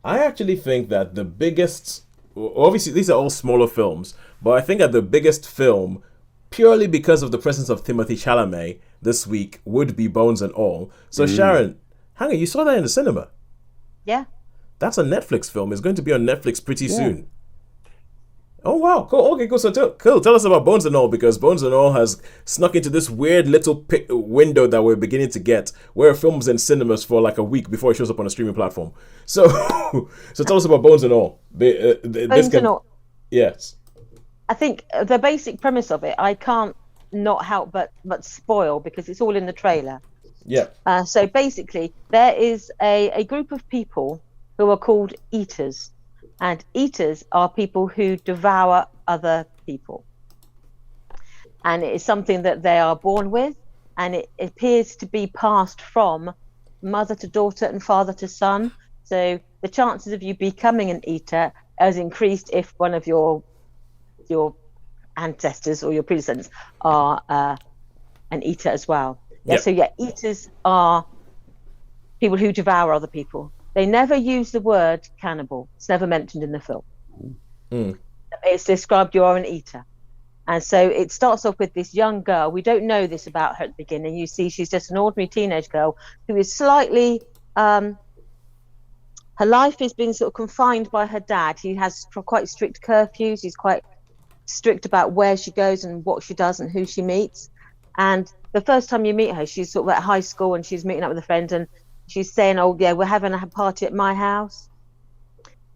I actually think that the biggest, obviously these are all smaller films, but I think that the biggest film, purely because of the presence of Timothy Chalamet this week, would be Bones and All. So Sharon, hang on, you saw that in the cinema? Yeah. That's a Netflix film. It's going to be on Netflix pretty Yeah. soon. Oh wow, cool. Okay, cool. So cool. Tell us about Bones and All, because Bones and All has snuck into this weird little window that we're beginning to get, where a film's in cinemas for like a week before it shows up on a streaming platform. So, so tell us about Bones and All. This Bones and can, All. yes, I think the basic premise of it, I can't not help but spoil because it's all in the trailer. yeah, So basically, there is a group of people who are called eaters, and eaters are people who devour other people. And it is something that they are born with, and it appears to be passed from mother to daughter and father to son. So the chances of you becoming an eater has increased if one of your ancestors or your predecessors are an eater as well. Yeah. Yep. So yeah, eaters are people who devour other people. They never use the word cannibal. It's never mentioned in the film. It's described you are an eater. And so it starts off with this young girl. We don't know this about her at the beginning. You see, she's just an ordinary teenage girl who is slightly, her life is being sort of confined by her dad. He has quite strict curfews. He's quite strict about where she goes and what she does and who she meets. And the first time you meet her, she's sort of at high school and she's meeting up with a friend and she's saying, oh yeah, we're having a party at my house.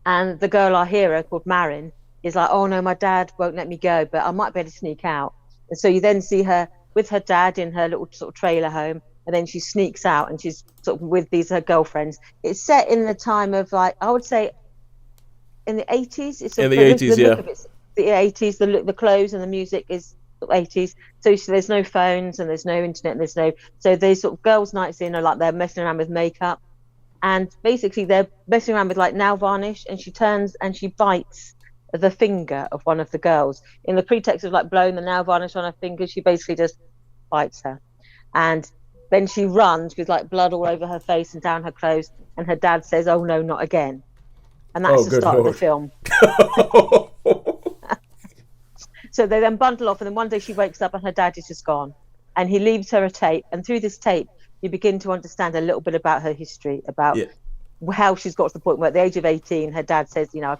And the girl, our hero, called Marin, is like, oh no, my dad won't let me go, but I might be able to sneak out. And so you then see her with her dad in her little sort of trailer home, and then she sneaks out and she's sort of with these her girlfriends. It's set in the time of, like, I would say in the 80s. It's in the 80s, yeah. The 80s, the clothes and the music is 80s. So there's no phones and there's no internet and so they sort of girls' nights in are like they're messing around with makeup, and basically they're messing around with like nail varnish, and she turns and she bites the finger of one of the girls in the pretext of like blowing the nail varnish on her finger. She basically just bites her, and then she runs with like blood all over her face and down her clothes, and her dad says, oh no, not again. And that's the start of the film. So they then bundle off, and then one day she wakes up and her dad is just gone, and he leaves her a tape, and through this tape you begin to understand a little bit about her history, about how she's got to the point where at the age of 18 her dad says, you know, I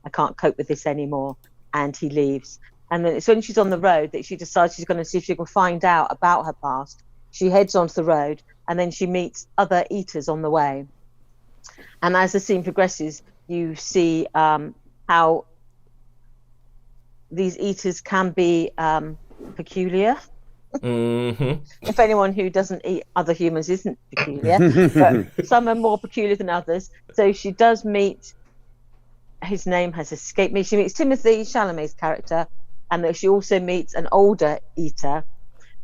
can't cope with this anymore, and he leaves. And then it's when she's on the road that she decides she's going to see if she can find out about her past. She heads onto the road, and then she meets other eaters on the way, and as the scene progresses you see how these eaters can be peculiar. If anyone who doesn't eat other humans isn't peculiar, but some are more peculiar than others. So she does meet, his name has escaped me, she meets Timothy Chalamet's character, and that she also meets an older eater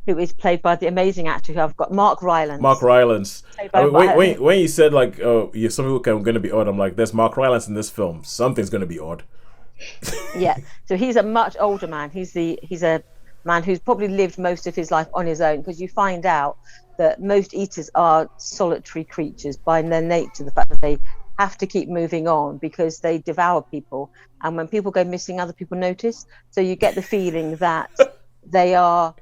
who is played by the amazing actor who I've got, Mark Rylance. Mark Rylance. I mean, when you said like, oh, yeah, some people are going to be odd, I'm like, there's Mark Rylance in this film. Something's going to be odd. Yeah, so he's a much older man. He's a man who's probably lived most of his life on his own, because you find out that most eaters are solitary creatures by their nature, the fact that they have to keep moving on because they devour people, and when people go missing other people notice. So you get the feeling that they are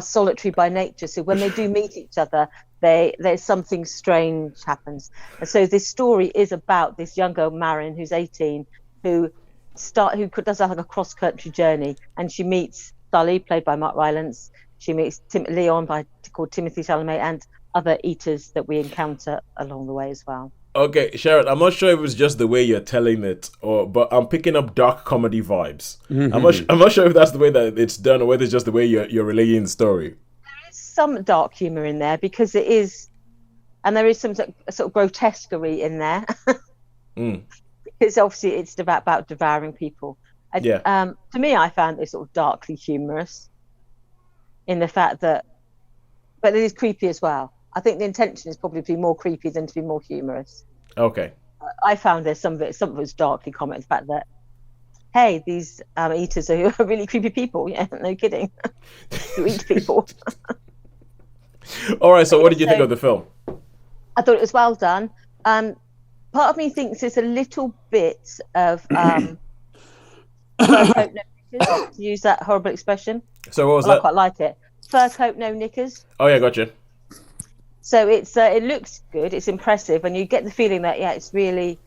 solitary by nature, so when they do meet each other there's something strange happens. And so this story is about this young girl, Marin, who's 18, who does like a cross-country journey, and she meets Sully, played by Mark Rylance. She meets Leon, called Timothy Chalamet, and other eaters that we encounter along the way as well. Okay, Sharon, I'm not sure if it's just the way you're telling it, but I'm picking up dark comedy vibes. I'm not sure if that's the way that it's done, or whether it's just the way you're relating the story. There is some dark humor in there because it is, and there is some sort of grotesquerie in there. Because obviously it's about devouring people. To me, I found it sort of darkly humorous in the fact that, but it is creepy as well. I think the intention is probably to be more creepy than to be more humorous. Okay. I found there's some of it was darkly comic. The fact that, hey, these eaters are really creepy people. Yeah, no kidding. Who eat people. All right. So, what did you think of the film? I thought it was well done. part of me thinks it's a little bit of fur coat, no knickers, to use that horrible expression. So what was Well, I that? quite like it. Fur coat, no knickers. Oh yeah, gotcha. So it's it looks good, it's impressive, and you get the feeling that it's really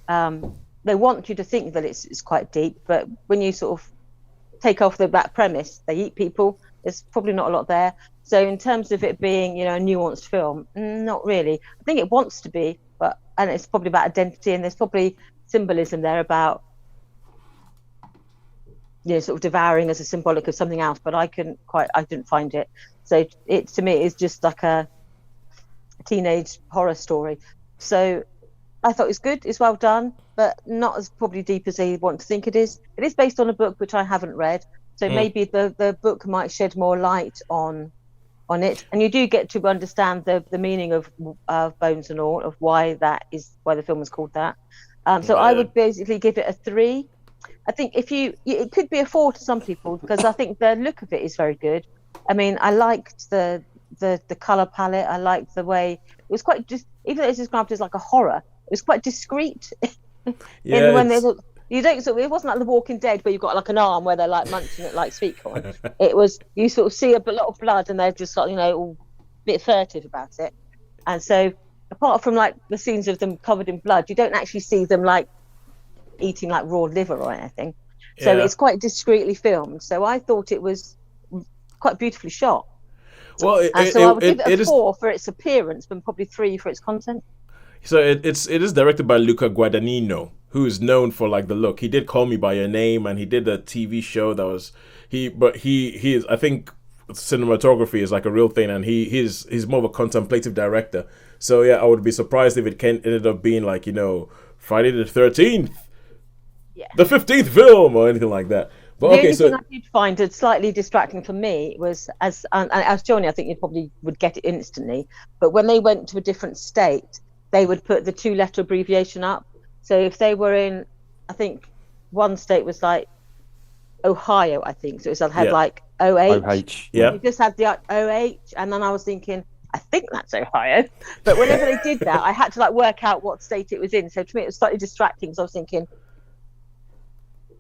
they want you to think that it's quite deep, but when you sort of take off that premise, they eat people. There's probably not a lot there. So in terms of it being, a nuanced film, not really. I think it wants to be, and it's probably about identity, and there's probably symbolism there about sort of devouring as a symbolic of something else. But I didn't find it. So it to me is just like a teenage horror story. So I thought it was good. It's well done, but not as probably deep as they want to think it is. It is based on a book which I haven't read, so maybe the book might shed more light on it, and you do get to understand the meaning of Bones and All, of why the film was called that. So I would basically give it a 3. I think it could be a 4 to some people, because I think the look of it is very good. I mean, I liked the color palette. I liked the way it was quite just, even though it's described as like a horror, it was quite discreet. Yeah, You don't it wasn't like The Walking Dead where you've got like an arm where they're like munching it like sweet corn. It was, you sort of see a lot of blood and they're just like, all a bit furtive about it. And so apart from like the scenes of them covered in blood, you don't actually see them like eating like raw liver or anything. So it's quite discreetly filmed. So I thought it was quite beautifully shot. Well, I would give it a 4 for its appearance, but probably 3 for its content. So it is directed by Luca Guadagnino, who is known for like the look. He did Call Me by Your Name, and he did a TV show that was he is, I think cinematography is like a real thing, and he's more of a contemplative director. So yeah, I would be surprised if it ended up being like Friday the 13th, the 15th film or anything like that. But the only thing I did find it slightly distracting for me was, as Johnny, I think you probably would get it instantly, but when they went to a different state, they would put the 2-letter abbreviation up. So if they were in, I think one state was like Ohio, I think. So it had like OH. Yeah. You just had the OH, and then I was thinking, I think that's Ohio. But whenever they did that, I had to like work out what state it was in. So to me, it was slightly distracting. So I was thinking,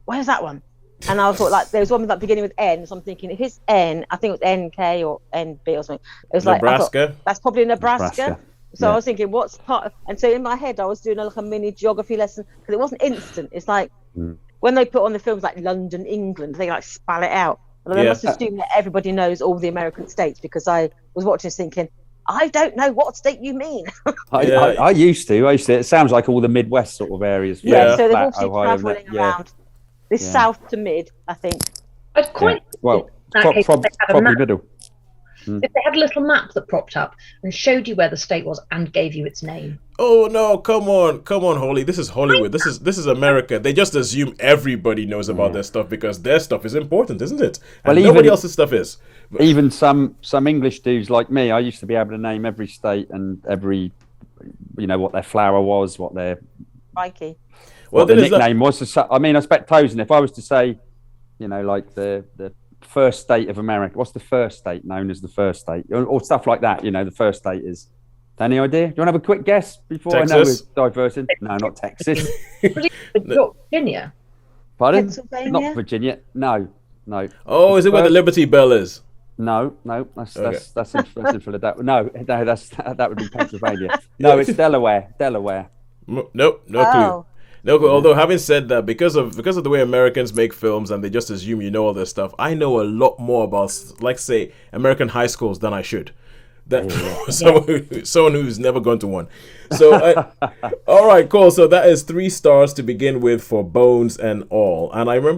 where's that one? And I thought like there was one with like beginning with N. So I'm thinking, if it's N, I think it was NK or NB or something. It was Nebraska. Like, that's probably Nebraska. So I was thinking, what's part of, and so in my head I was doing like a mini geography lesson, because it wasn't instant. It's like when they put on the films like London, England, they like spell it out. And I must assume that everybody knows all the American states, because I was watching this thinking, I don't know what state you mean. I used to. It sounds like all the Midwest sort of areas. So they've also travelling around this south to mid, I think. I'd quite probably middle. If they had a little map that propped up and showed you where the state was and gave you its name. Oh no, come on, Holly. This is Hollywood. This is America. They just assume everybody knows about their stuff because their stuff is important, isn't it? And nobody else's stuff is. Even some English dudes like me, I used to be able to name every state and every, what their flower was, what their the nickname was. I mean, I expect Tozen. If I was to say, like the first state of America, what's the first state known as the first state, or stuff like that? The first state is. Any idea? Do you want to have a quick guess before Texas? I know we're diverting? No, not Texas. Virginia. Pardon? Pennsylvania? Not Virginia. No. Oh, is it where the Liberty Bell is? No. That's in Philadelphia. No, that would be Pennsylvania. No, it's Delaware. Nope, no clue. No, although having said that, because of the way Americans make films and they just assume you know all this stuff, I know a lot more about, like, say, American high schools than I should. Someone who's never gone to one. So, all right, cool. So that is 3 stars to begin with for Bones and All. And I remember